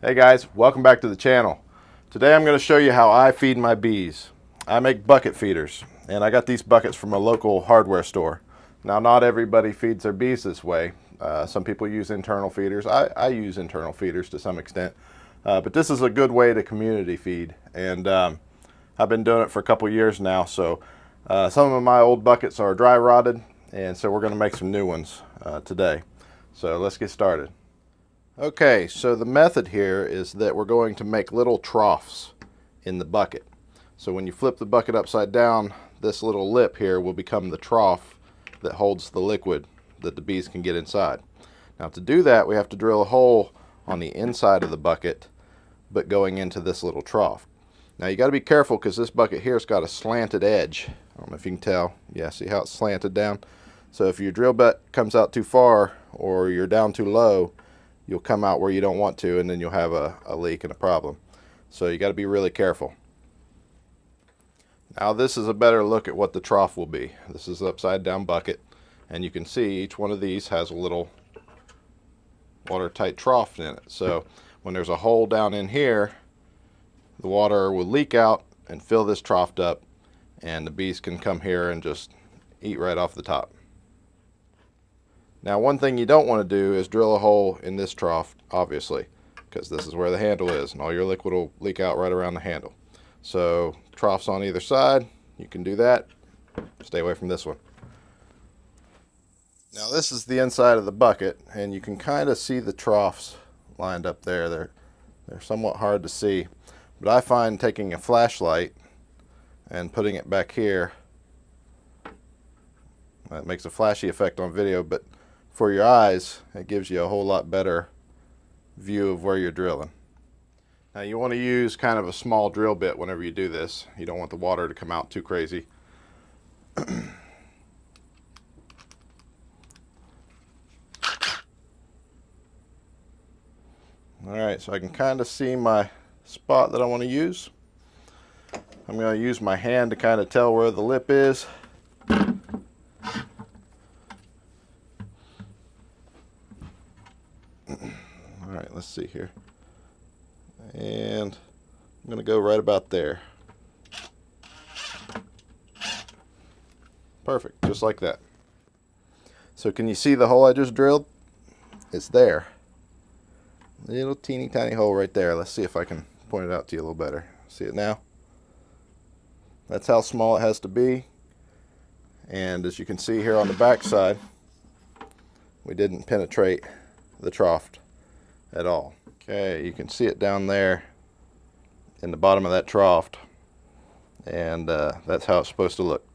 Hey guys, welcome back to the channel. Today I'm going to show you how I feed my bees. I make bucket feeders, and I got these buckets from a local hardware store. Now, not everybody feeds their bees this way. Some people use internal feeders. I use internal feeders to some extent, but this is a good way to community feed, and I've been doing it for a couple years now. So some of my old buckets are dry rotted, and so we're going to make some new ones today. So let's get started. Okay, so the method here is that we're going to make little troughs in the bucket. So when you flip the bucket upside down, this little lip here will become the trough that holds the liquid that the bees can get inside. Now to do that, we have to drill a hole on the inside of the bucket, but going into this little trough. Now you got to be careful because this bucket here has got a slanted edge. I don't know if you can tell. Yeah, see how it's slanted down? So if your drill bit comes out too far or you're down too low, you'll come out where you don't want to, and then you'll have a leak and a problem. So you got to be really careful. Now this is a better look at what the trough will be. This is an upside down bucket, and you can see each one of these has a little watertight trough in it. So when there's a hole down in here, the water will leak out and fill this trough up, and the bees can come here and just eat right off the top. Now one thing you don't want to do is drill a hole in this trough, obviously, because this is where the handle is and all your liquid will leak out right around the handle. So troughs on either side, you can do that. Stay away from this one. Now this is the inside of the bucket, and you can kind of see the troughs lined up there. They're somewhat hard to see, but I find taking a flashlight and putting it back here, that makes a flashy effect on video, but for your eyes, it gives you a whole lot better view of where you're drilling. Now you want to use kind of a small drill bit whenever you do this. You don't want the water to come out too crazy. Alright, so I can kind of see my spot that I want to use. I'm going to use my hand to kind of tell where the lip is. Alright, let's see here. And I'm going to go right about there. Perfect, just like that. So can you see the hole I just drilled? It's there. Little teeny tiny hole right there. Let's see if I can point it out to you a little better. See it now? That's how small it has to be. And as you can see here on the back side, we didn't penetrate the trough at all. Okay, you can see it down there in the bottom of that trough, and that's how it's supposed to look.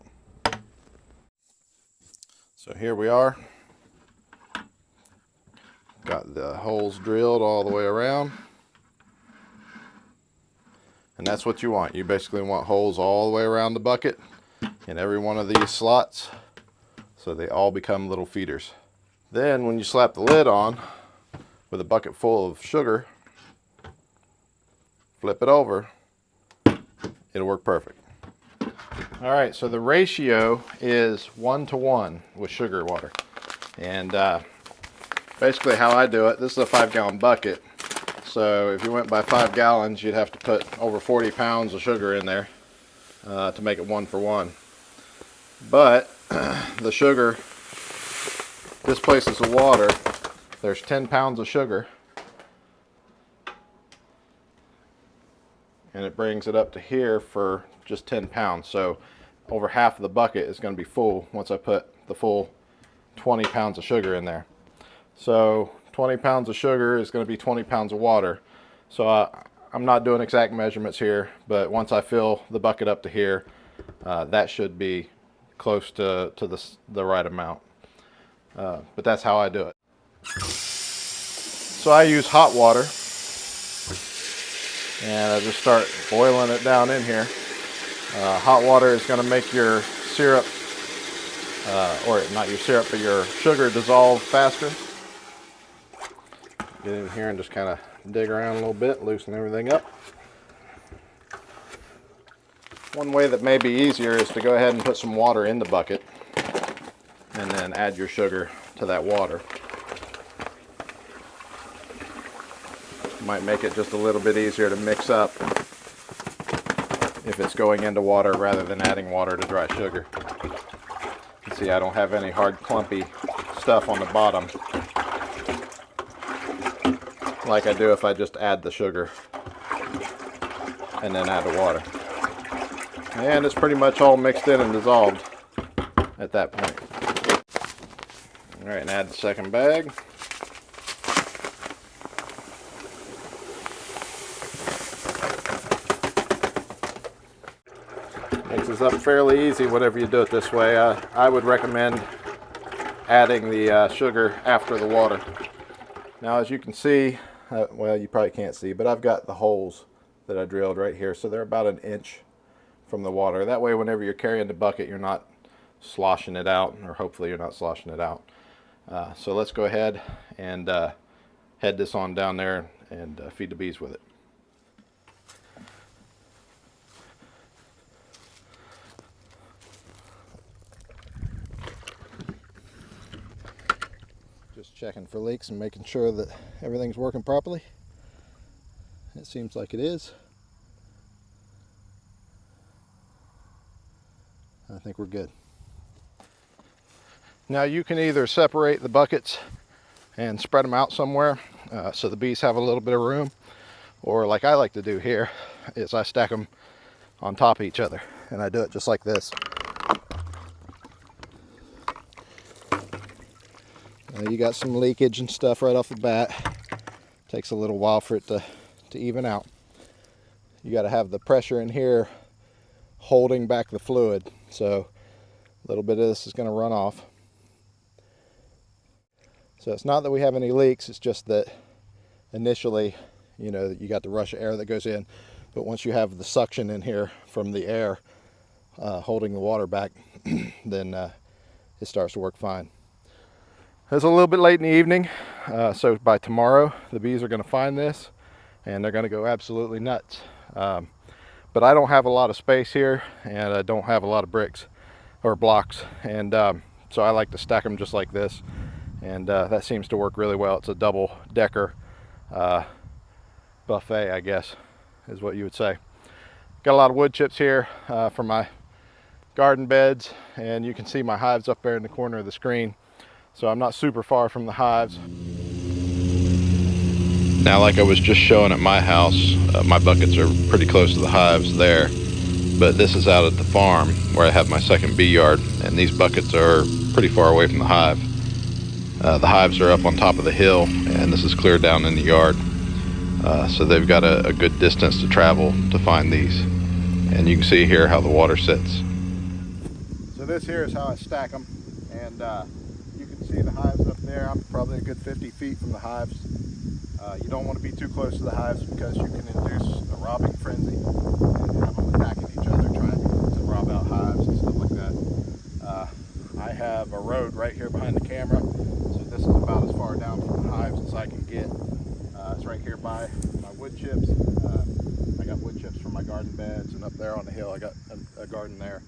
So here we are. Got the holes drilled all the way around, and that's what you want. You basically want holes all the way around the bucket in every one of these slots, so they all become little feeders. Then when you slap the lid on with a bucket full of sugar, flip it over, it'll work perfect. Alright, so the ratio is 1:1 with sugar water. And basically how I do it, this is a 5-gallon bucket. So if you went by 5 gallons, you'd have to put over 40 pounds of sugar in there to make it 1:1. But the sugar displaces the water. There's 10 pounds of sugar, and it brings it up to here for just 10 pounds. So over half of the bucket is going to be full once I put the full 20 pounds of sugar in there. So 20 pounds of sugar is going to be 20 pounds of water. So I'm not doing exact measurements here, but once I fill the bucket up to here, that should be close to the right amount. But that's how I do it. So I use hot water, and I just start boiling it down in here. Hot water is going to make your syrup, or not your syrup, but your sugar dissolve faster. Get in here and just kind of dig around a little bit, loosen everything up. One way that may be easier is to go ahead and put some water in the bucket and then add your sugar to that water. Might make it just a little bit easier to mix up if it's going into water rather than adding water to dry sugar. You can see I don't have any hard clumpy stuff on the bottom like I do if I just add the sugar and then add the water. And it's pretty much all mixed in and dissolved at that point. All right, and add the second bag. Mixes up fairly easy whenever you do it this way. I would recommend adding the sugar after the water. Now, as you can see, well, you probably can't see, but I've got the holes that I drilled right here, so they're about an inch from the water. That way, whenever you're carrying the bucket, you're not sloshing it out, or hopefully you're not sloshing it out. So let's go ahead and head this on down there and feed the bees with it. Just checking for leaks and making sure that everything's working properly. It seems like it is. I think we're good. Now you can either separate the buckets and spread them out somewhere so the bees have a little bit of room, or like I like to do here is I stack them on top of each other, and I do it just like this. You got some leakage and stuff right off the bat. Takes a little while for it to even out. You got to have the pressure in here holding back the fluid, so a little bit of this is going to run off. So it's not that we have any leaks, it's just that initially, you know, you got the rush of air that goes in, but once you have the suction in here from the air holding the water back, then it starts to work fine. It's a little bit late in the evening, so by tomorrow the bees are going to find this and they're going to go absolutely nuts. But I don't have a lot of space here, and I don't have a lot of bricks or blocks, and so I like to stack them just like this, and that seems to work really well. It's a double-decker buffet, I guess is what you would say. Got a lot of wood chips here for my garden beds, and you can see my hives up there in the corner of the screen. So I'm not super far from the hives. Now, like I was just showing at my house, my buckets are pretty close to the hives there. But this is out at the farm where I have my second bee yard, and these buckets are pretty far away from the hive. The hives are up on top of the hill, and this is clear down in the yard. So they've got a good distance to travel to find these. And you can see here how the water sits. So this here is how I stack them, and you can see the hives up there. I'm probably a good 50 feet from the hives. You don't want to be too close to the hives because you can induce a robbing frenzy and have them attacking each other, trying to rob out hives and stuff like that. I have a road right here behind the camera, so this is about as far down from the hives as I can get. It's right here by my wood chips. I got wood chips from my garden beds, and up there on the hill I got a garden there.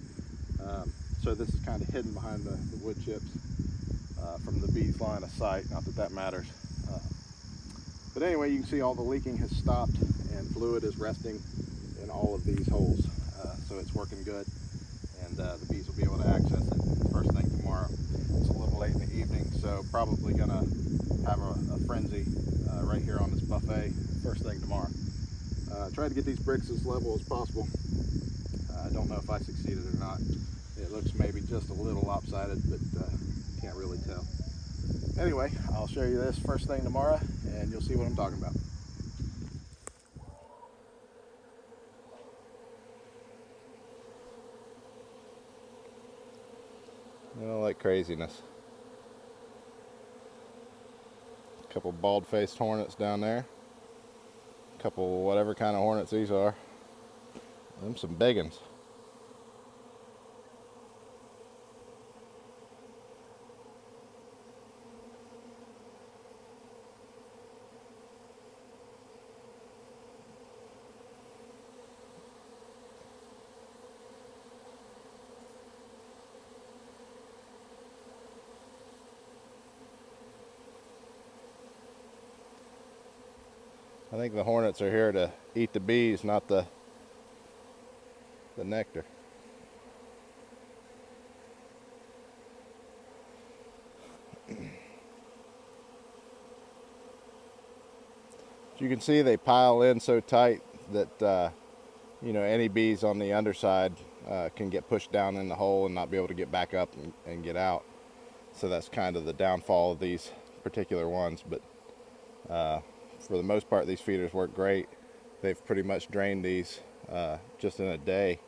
So this is kind of hidden behind the wood chips from the bees' line of sight. Not that that matters. But anyway, you can see all the leaking has stopped and fluid is resting in all of these holes. So it's working good, and the bees will be able to access it first thing tomorrow. It's a little late in the evening, so probably gonna have a frenzy right here on this buffet first thing tomorrow. Try to get these bricks as level as possible. I don't know if I succeeded or not. It looks maybe just a little lopsided, but can't really tell. Anyway, I'll show you this first thing tomorrow, and you'll see what I'm talking about. I don't like craziness. A couple bald-faced hornets down there. A couple whatever kind of hornets these are. Them some big ones. I think the hornets are here to eat the bees, not the nectar. As you can see, they pile in so tight that you know, any bees on the underside can get pushed down in the hole and not be able to get back up and get out. So that's kind of the downfall of these particular ones. But for the most part, these feeders work great. They've pretty much drained these just in a day.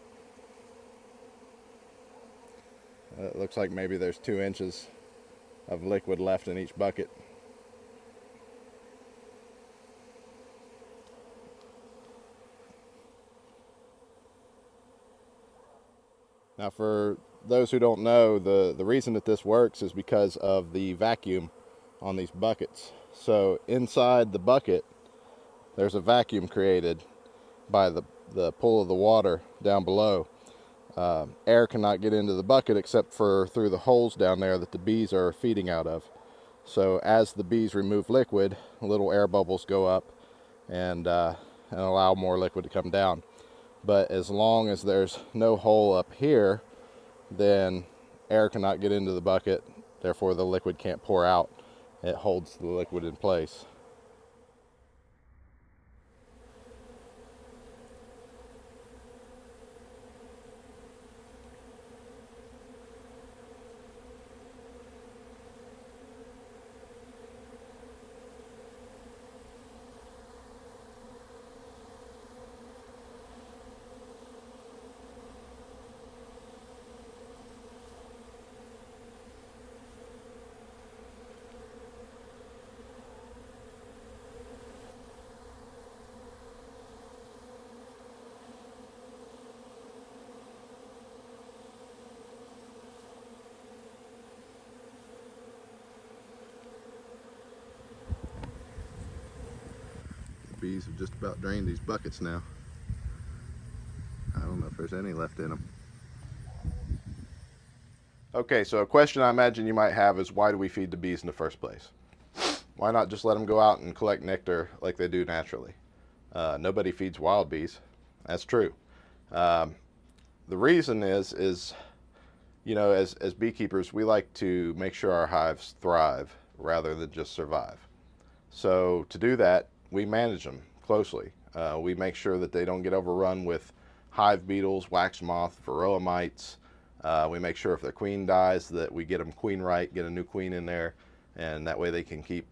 It looks like maybe there's 2 inches of liquid left in each bucket. Now, for those who don't know, the reason that this works is because of the vacuum on these buckets. So inside the bucket, there's a vacuum created by the pull of the water down below. Air cannot get into the bucket except for through the holes down there that the bees are feeding out of. So as the bees remove liquid, little air bubbles go up and allow more liquid to come down. But as long as there's no hole up here, then air cannot get into the bucket, therefore the liquid can't pour out. It holds the liquid in place. The bees have just about drained these buckets now. I don't know if there's any left in them. Okay, so a question I imagine you might have is, why do we feed the bees in the first place? Why not just let them go out and collect nectar like they do naturally? Nobody feeds wild bees. That's true. Um, the reason is, you know, as beekeepers, we like to make sure our hives thrive rather than just survive. So to do that, we manage them closely. We make sure that they don't get overrun with hive beetles, wax moth, varroa mites. We make sure if their queen dies that we get them queen right, get a new queen in there, and that way they can keep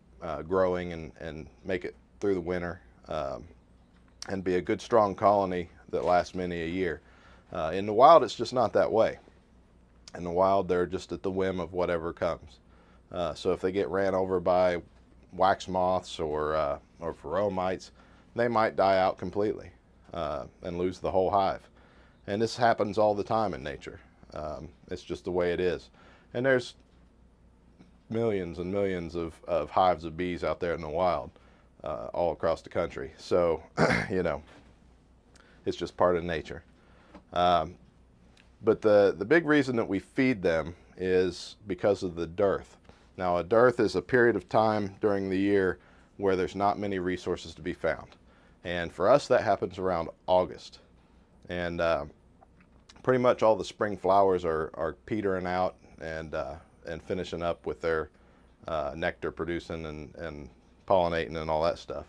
growing and make it through the winter and be a good strong colony that lasts many a year. In the wild, it's just not that way. In the wild, they're just at the whim of whatever comes. So if they get ran over by wax moths or varroa mites, they might die out completely and lose the whole hive. And this happens all the time in nature. It's just the way it is. And there's millions and millions of hives of bees out there in the wild, all across the country. So, you know, it's just part of nature. But the big reason that we feed them is because of the dearth. Now, a dearth is a period of time during the year where there's not many resources to be found. And for us, that happens around August. And pretty much all the spring flowers are petering out and finishing up with their nectar producing and pollinating and all that stuff.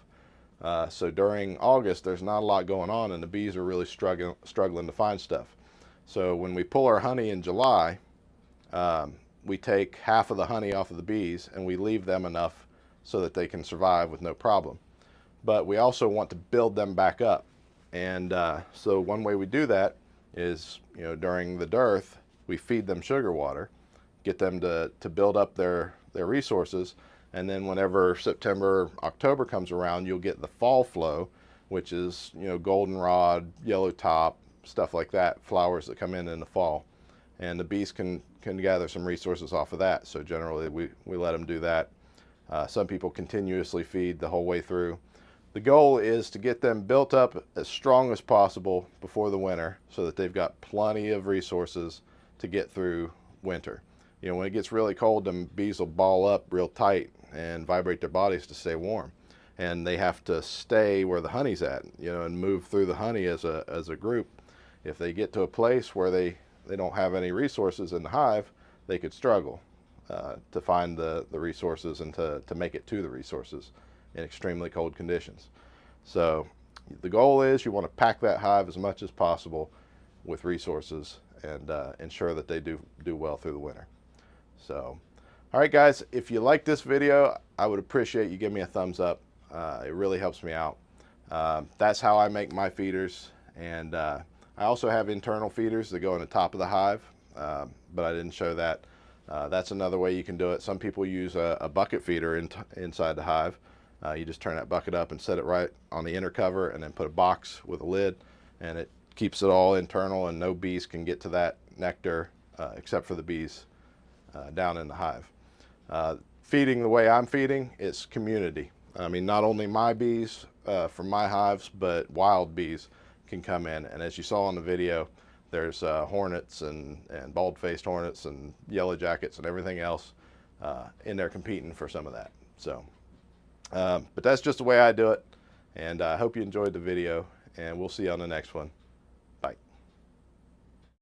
So during August, there's not a lot going on, and the bees are really struggling to find stuff. So when we pull our honey in July, we take half of the honey off of the bees and we leave them enough so that they can survive with no problem. But we also want to build them back up. And so one way we do that is, you know, during the dearth, we feed them sugar water, get them to build up their resources. And then whenever September, October comes around, you'll get the fall flow, which is, you know, goldenrod, yellow top, stuff like that, flowers that come in the fall. And the bees can gather some resources off of that. So generally we let them do that. Some people continuously feed the whole way through. The goal is to get them built up as strong as possible before the winter so that they've got plenty of resources to get through winter. You know, when it gets really cold, them bees will ball up real tight and vibrate their bodies to stay warm. and they have to stay where the honey's at, you know, and move through the honey as a group. If they get to a place where they don't have any resources in the hive, they could struggle to find the resources and to make it to the resources in extremely cold conditions. So the goal is you want to pack that hive as much as possible with resources and ensure that they do well through the winter. So, all right, guys, if you like this video, I would appreciate you give me a thumbs up. It really helps me out. That's how I make my feeders, and I also have internal feeders that go on the top of the hive, but I didn't show that. That's another way you can do it. Some people use a bucket feeder inside the hive. You just turn that bucket up and set it right on the inner cover, and then put a box with a lid, and it keeps it all internal, and no bees can get to that nectar except for the bees down in the hive. Feeding the way I'm feeding is community. I mean, not only my bees from my hives, but wild bees can come in. And as you saw in the video, there's hornets and bald-faced hornets and yellow jackets and everything else in there competing for some of that. So, but that's just the way I do it. And I hope you enjoyed the video, and we'll see you on the next one.